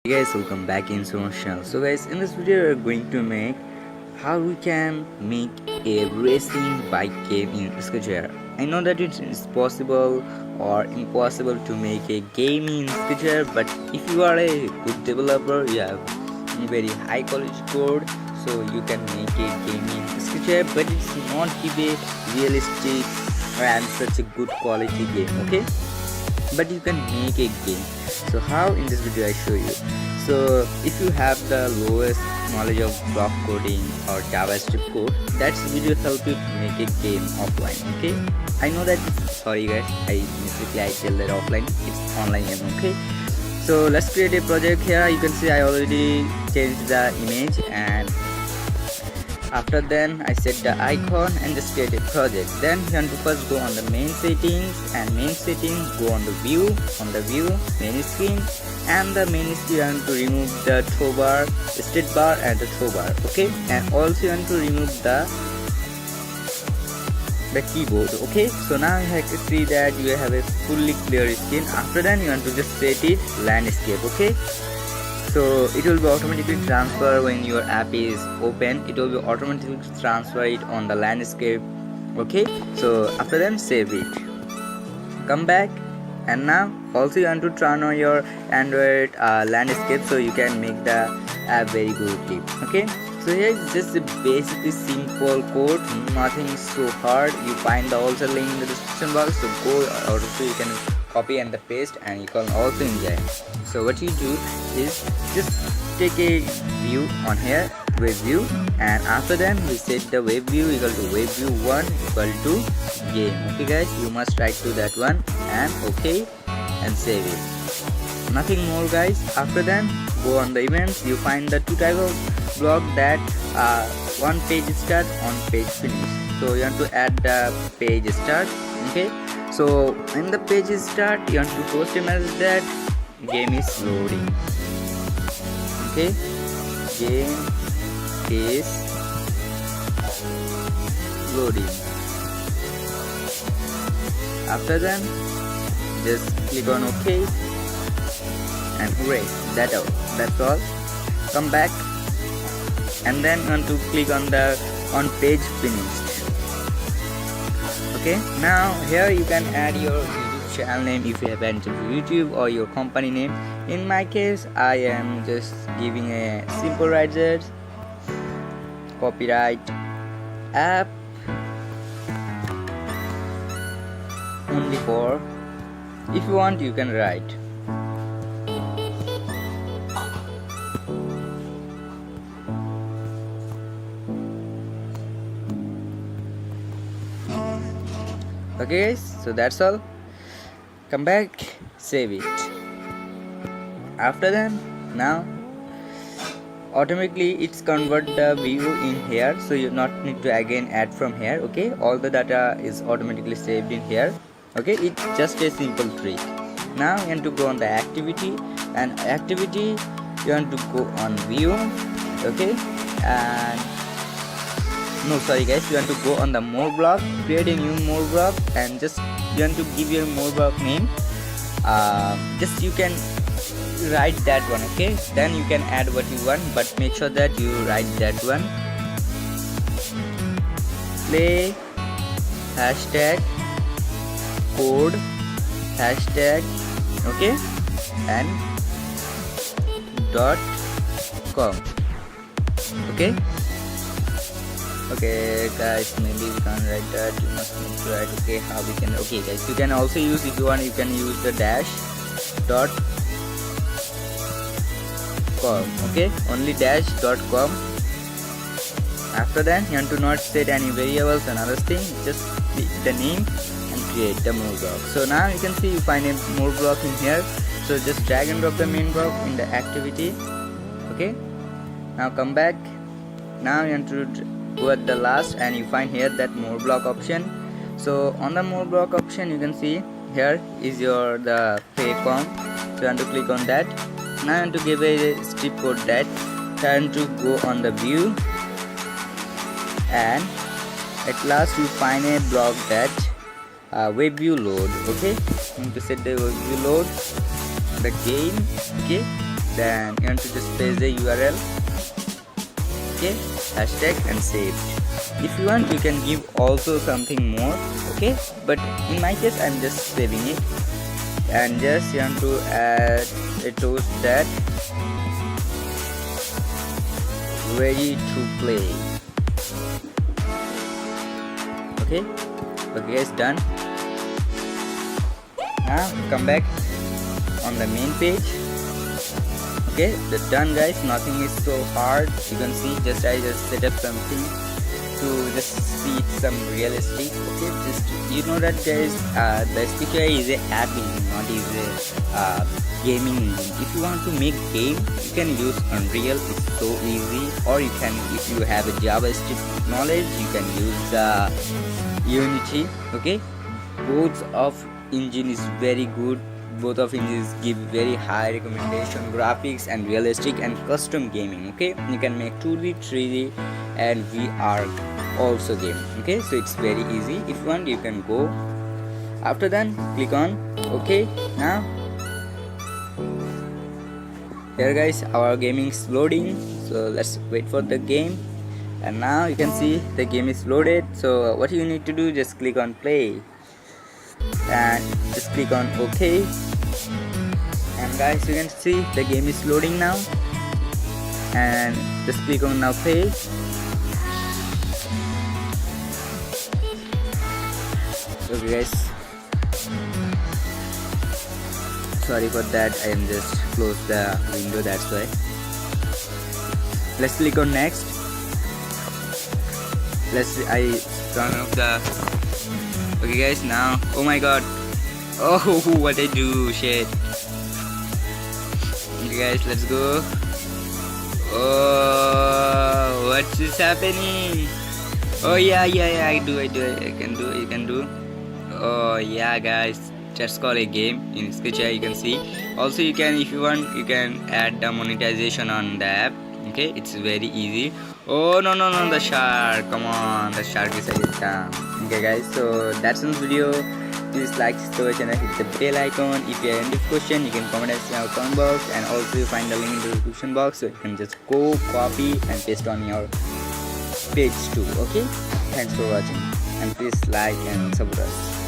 Hey guys, welcome back in Sono's channel. So guys, in this video we are going to make how we can make a racing bike game in skechware. I know that it is possible or impossible to make a game in skechware, but if you are a good developer, you have very high quality code, so you can make a game in skechware, but it's not give a realistic and such a good quality game, okay? But you can make a game. So how? In this video I show you. So if you have the lowest knowledge of block coding or JavaScript code, that's video help you to make a game offline, okay? I know that, sorry guys, I tell that offline, it's online game, okay? So let's create a project. Here you can see I already changed the image, and after then I set the icon and just create a project. Then you have to first go on the main settings, and main settings, go on the view, main screen, and the main screen you have to remove the toolbar, state bar and the toolbar, okay? And also you have to remove the keyboard, okay? So now you have to see that you have a fully clear screen. After that you want to just set it landscape, okay? So it will be automatically transfer when your app is open. It will be automatically transfer it on the landscape, okay? So after then save it, come back, and now also you want to turn on your Android landscape so you can make the app very good, okay? So here is just a basically simple code, nothing so hard. You find the also link in the description box, so go, also you can copy and the paste, and you can also enjoy. So what you do is just take a view on here, web view, and after that we set the web view equal to web view 1 equal to game, okay guys? You must write to that one, and okay, and save it. Nothing more guys. After that go on the events, you find the two type of block, that one page start, one page finish. So you have to add the page start, okay? So in the page start you have to post a message that game is loading, okay? Game is loading. After that just click on OK, and hooray, that's all. Come back, and then you want to click on the page finished, okay? Now here you can add your YouTube channel name if you have entered YouTube, or your company name. In my case I am just giving a simple writer, copyright app only for, if you want you can write okay guys. So that's all. Come back, save it. After that now automatically it's convert the view in here, so you not need to again add from here, okay? All the data is automatically saved in here, okay? It's just a simple trick. Now you want to go on the activity, and activity you want to go on view, okay? And no, sorry guys, you want to go on the more block, create a new more block, and just you want to give your more block name. Just you can write that one, okay? Then you can add what you want, but make sure that you write that one. Play hashtag code hashtag, okay? And .com, okay? Okay guys, maybe we can't write that, you must need to write, okay? How we can, okay guys, you can also use, if you want you can use the dash dot com, okay? Only dash dot com. After that you have to not set any variables and other thing, just click the name and create the more block. So now you can see you find a more block in here, so just drag and drop the main block in the activity, okay? Now come back. Now you have to go at the last, and you find here that more block option. So on the more block option you can see here is your the play com, so you want to click on that. Now you want to give a strip code that, turn to go on the view, and at last you find a block that web view load, okay? You need to set the web view load, the game, okay? then you want to just paste the URL, okay, hashtag and save. If you want, you can give also something more, okay, but in my case I'm just saving it. And just you want to add a toast that ready to play. Okay guys, done. Now come back on the main page. Okay, that's done guys, nothing is so hard. You can see I just set up something to just see some realistic. Okay, just you know that guys, the skechware is a app engine, not is a gaming engine. If you want to make game, you can use Unreal, it's so easy. Or you can, if you have a JavaScript knowledge, you can use Unity. Okay, both of engine is very good. Both of engines give very high recommendation, graphics and realistic and custom gaming. Okay, you can make 2D, 3D and VR also game. Okay, so it's very easy. If you want, you can go. After that, click on okay. Now here guys, our gaming is loading, so let's wait for the game. And now you can see the game is loaded. So what you need to do, just click on play and just click on OK. And guys, you can see the game is loading now, and just click on now play. Okay guys, sorry for that, I am just close the window, that's why. Let's click on next. I turn off the. Okay guys, now, oh my god, oh what I do, shit. Okay guys, let's go. Oh, what is happening? Oh yeah, I can do. Oh yeah guys, that's called a game in skechware. You can see. Also you can, if you want, you can add the monetization on the app. Okay, it's very easy. Oh no, the shark, come on, the shark is down. Okay guys, so that's the video. Please like, subscribe channel, hit the bell icon. If you have any question, you can comment in our comment box, and also you find the link in the description box, so you can just go copy and paste on your page too. Okay, thanks for watching, and please like and support us.